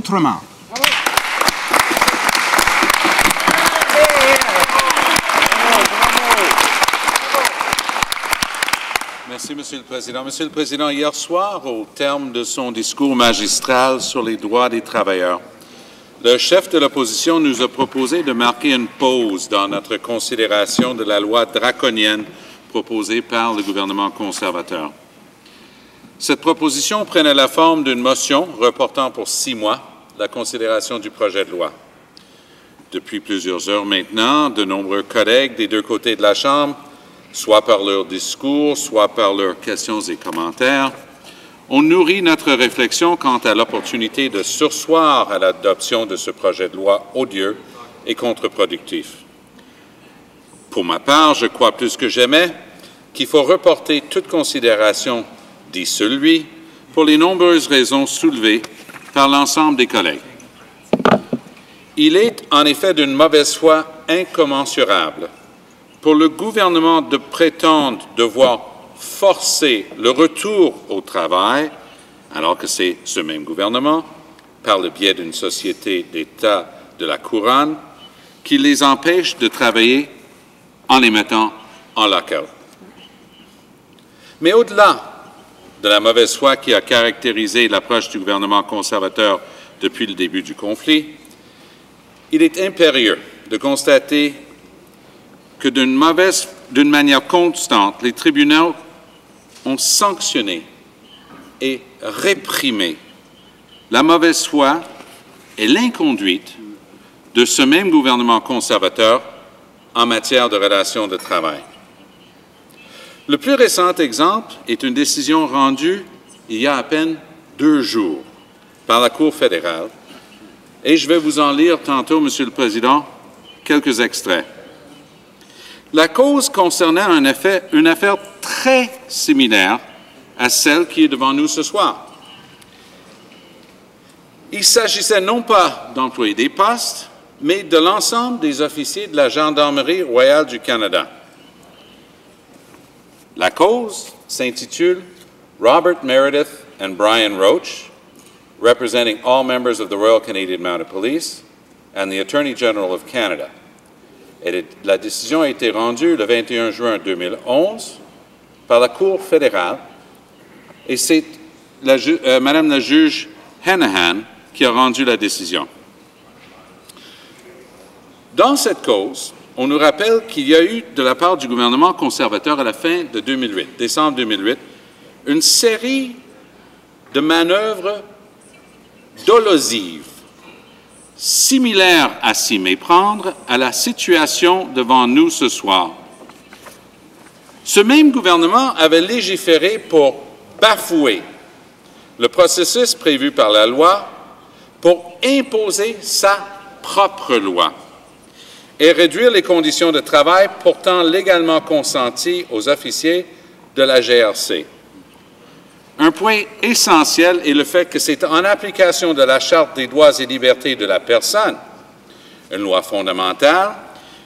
autrement. Merci, Monsieur le Président. Monsieur le Président, hier soir, au terme de son discours magistral sur les droits des travailleurs, le chef de l'opposition nous a proposé de marquer une pause dans notre considération de la loi draconienne proposée par le gouvernement conservateur. Cette proposition prenait la forme d'une motion reportant pour 6 mois la considération du projet de loi. Depuis plusieurs heures maintenant, de nombreux collègues des deux côtés de la Chambre, soit par leurs discours, soit par leurs questions et commentaires, ont nourri notre réflexion quant à l'opportunité de surseoir à l'adoption de ce projet de loi odieux et contre-productif. Pour ma part, je crois plus que jamais qu'il faut reporter toute considération, dit celui, pour les nombreuses raisons soulevées par l'ensemble des collègues. Il est en effet d'une mauvaise foi incommensurable pour le gouvernement de prétendre devoir forcer le retour au travail, alors que c'est ce même gouvernement, par le biais d'une société d'État de la Couronne, qui les empêche de travailler en les mettant en lockout. Mais au-delà de la mauvaise foi qui a caractérisé l'approche du gouvernement conservateur depuis le début du conflit, il est impérieux de constater que d'une manière constante, les tribunaux ont sanctionné et réprimé la mauvaise foi et l'inconduite de ce même gouvernement conservateur en matière de relations de travail. Le plus récent exemple est une décision rendue il y a à peine 2 jours par la Cour fédérale, et je vais vous en lire tantôt, Monsieur le Président, quelques extraits. La cause concernait une affaire très similaire à celle qui est devant nous ce soir. Il s'agissait non pas d'employés des postes, mais de l'ensemble des officiers de la Gendarmerie royale du Canada. La cause s'intitule Robert Meredith and Brian Roach, representing all members of the Royal Canadian Mounted Police and the Attorney General of Canada. La décision a été rendue le 21 juin 2011 par la Cour fédérale et c'est Madame la juge Hanahan qui a rendu la décision. Dans cette cause, on nous rappelle qu'il y a eu de la part du gouvernement conservateur à la fin de 2008, décembre 2008, une série de manœuvres dolosives similaire à s'y méprendre à la situation devant nous ce soir. Ce même gouvernement avait légiféré pour bafouer le processus prévu par la loi pour imposer sa propre loi et réduire les conditions de travail pourtant légalement consenties aux officiers de la GRC. Un point essentiel est le fait que c'est en application de la Charte des droits et libertés de la personne, une loi fondamentale,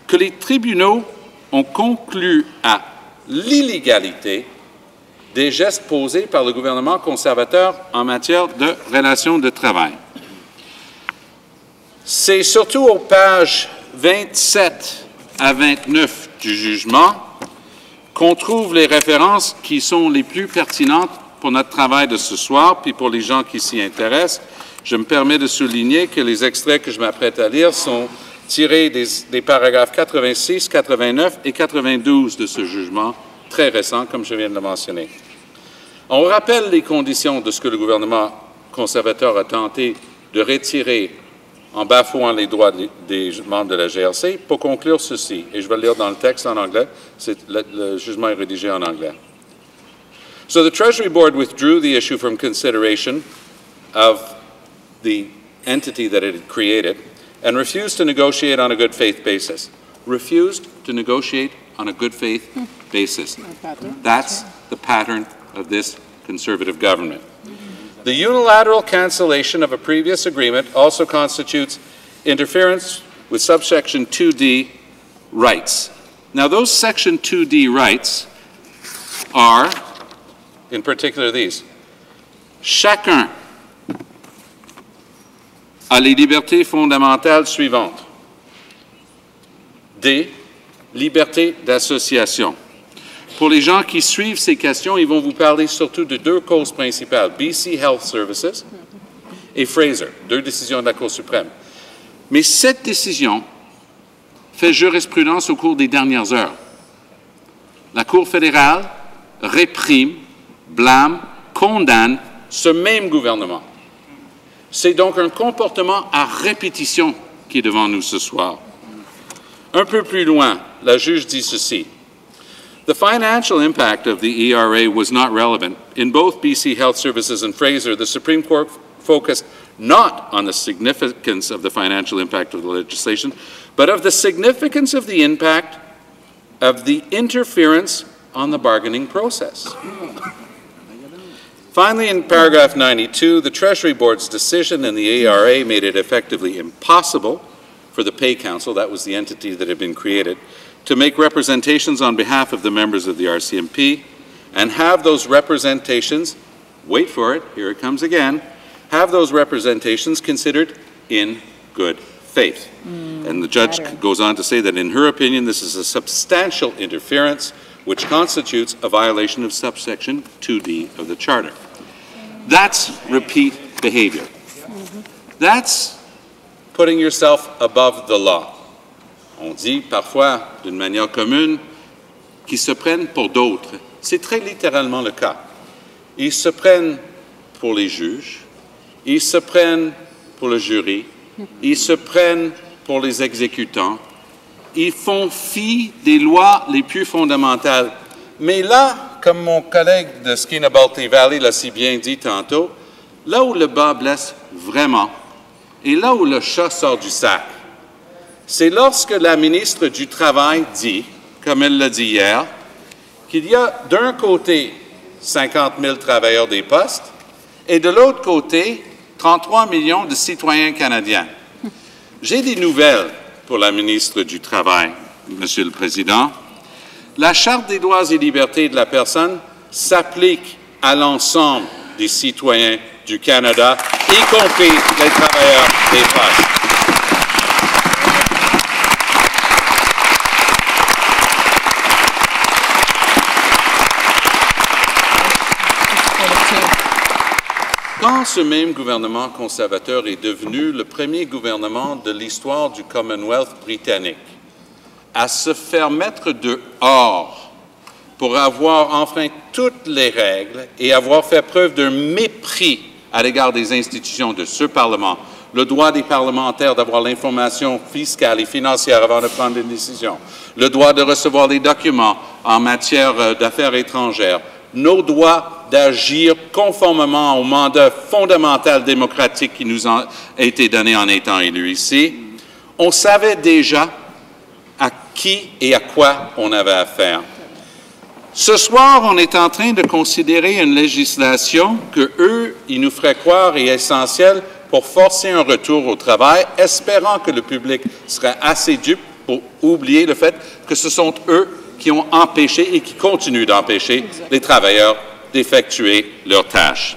que les tribunaux ont conclu à l'illégalité des gestes posés par le gouvernement conservateur en matière de relations de travail. C'est surtout aux pages 27 à 29 du jugement qu'on trouve les références qui sont les plus pertinentes pour notre travail de ce soir, puis pour les gens qui s'y intéressent. Je me permets de souligner que les extraits que je m'apprête à lire sont tirés des paragraphes 86, 89 et 92 de ce jugement, très récent, comme je viens de le mentionner. On rappelle les conditions de ce que le gouvernement conservateur a tenté de retirer en bafouant les droits des membres de la GRC pour conclure ceci, et je vais le lire dans le texte en anglais, le jugement est rédigé en anglais. So the Treasury Board withdrew the issue from consideration of the entity that it had created and refused to negotiate on a good faith basis. Refused to negotiate on a good faith basis. That's the pattern of this Conservative government. The unilateral cancellation of a previous agreement also constitutes interference with subsection 2D rights. Now, those section 2D rights are, in particular these, chacun à les libertés fondamentales suivantes. D. Liberté d'association. Pour les gens qui suivent ces questions, ils vont vous parler surtout de deux causes principales, BC Health Services et Fraser, deux décisions de la Cour suprême. Mais cette décision fait jurisprudence au cours des dernières heures. La Cour fédérale réprime, blâme, condamne ce même gouvernement. C'est donc un comportement à répétition qui est devant nous ce soir. Un peu plus loin, la juge dit ceci. The financial impact of the ERA was not relevant. In both BC Health Services and Fraser, the Supreme Court focused not on the significance of the financial impact of the legislation, but of the significance of the impact of the interference on the bargaining process. Finally, in paragraph 92, the Treasury Board's decision in the ARA made it effectively impossible for the Pay Council, that was the entity that had been created, to make representations on behalf of the members of the RCMP and have those representations, wait for it, here it comes again, have those representations considered in good faith. And the judge goes on to say that in her opinion, this is a substantial interference which constitutes a violation of subsection 2D of the Charter. That's repeat behavior. That's putting yourself above the law. On dit parfois, d'une manière commune, qu'ils se prennent pour d'autres. C'est très littéralement le cas. Ils se prennent pour les juges, ils se prennent pour le jury, ils se prennent pour les exécutants, ils font fi des lois les plus fondamentales. Mais là, comme mon collègue de Skinnabalti Valley l'a si bien dit tantôt, là où le bas blesse vraiment, et là où le chat sort du sac, c'est lorsque la ministre du Travail dit, comme elle l'a dit hier, qu'il y a d'un côté 50 000 travailleurs des postes et de l'autre côté 33 millions de citoyens canadiens. J'ai des nouvelles pour la ministre du Travail, Monsieur le Président. La Charte des droits et libertés de la personne s'applique à l'ensemble des citoyens du Canada, y compris les travailleurs des postes. Quand ce même gouvernement conservateur est devenu le premier gouvernement de l'histoire du Commonwealth britannique à se faire mettre dehors pour avoir enfreint toutes les règles et avoir fait preuve d'un mépris à l'égard des institutions de ce Parlement, le droit des parlementaires d'avoir l'information fiscale et financière avant de prendre une décision, le droit de recevoir les documents en matière d'affaires étrangères, nos droits d'agir conformément au mandat fondamental démocratique qui nous a été donné en étant élus ici, on savait déjà à qui et à quoi on avait affaire. Ce soir, on est en train de considérer une législation que eux, ils nous feraient croire est essentielle pour forcer un retour au travail, espérant que le public serait assez dupe pour oublier le fait que ce sont eux qui ont empêché et qui continuent d'empêcher les travailleurs d'effectuer leurs tâches.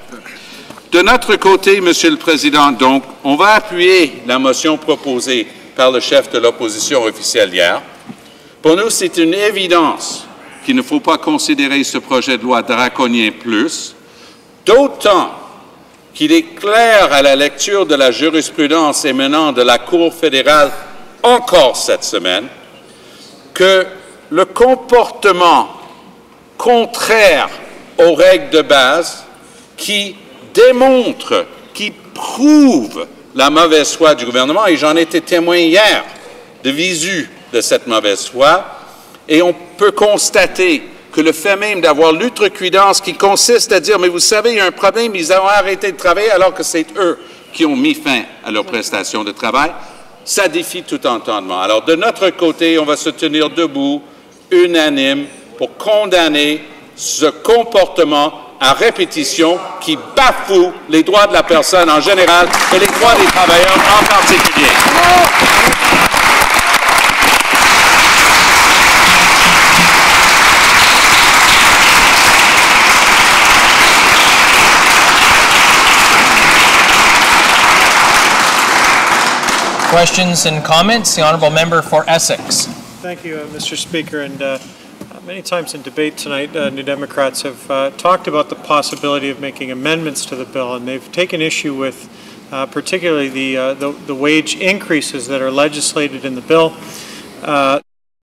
De notre côté, Monsieur le Président, donc, on va appuyer la motion proposée par le chef de l'opposition officielle hier. Pour nous, c'est une évidence qu'il ne faut pas considérer ce projet de loi draconien plus, d'autant qu'il est clair à la lecture de la jurisprudence émanant de la Cour fédérale encore cette semaine que le comportement contraire aux règles de base qui démontre, qui prouve la mauvaise foi du gouvernement, et j'en étais témoin hier de visu de cette mauvaise foi, et on peut constater que le fait même d'avoir l'outrecuidance qui consiste à dire « mais vous savez, il y a un problème, ils ont arrêté de travailler alors que c'est eux qui ont mis fin à leur prestation de travail », ça défie tout entendement. Alors, de notre côté, on va se tenir debout, unanime, pour condamner ce comportement à répétition qui bafoue les droits de la personne en général et les droits des travailleurs en particulier. Questions and comments? The Honourable Member for Essex. Thank you, Mr. Speaker. And many times in debate tonight, New Democrats have talked about the possibility of making amendments to the bill, and they've taken issue with particularly the wage increases that are legislated in the bill.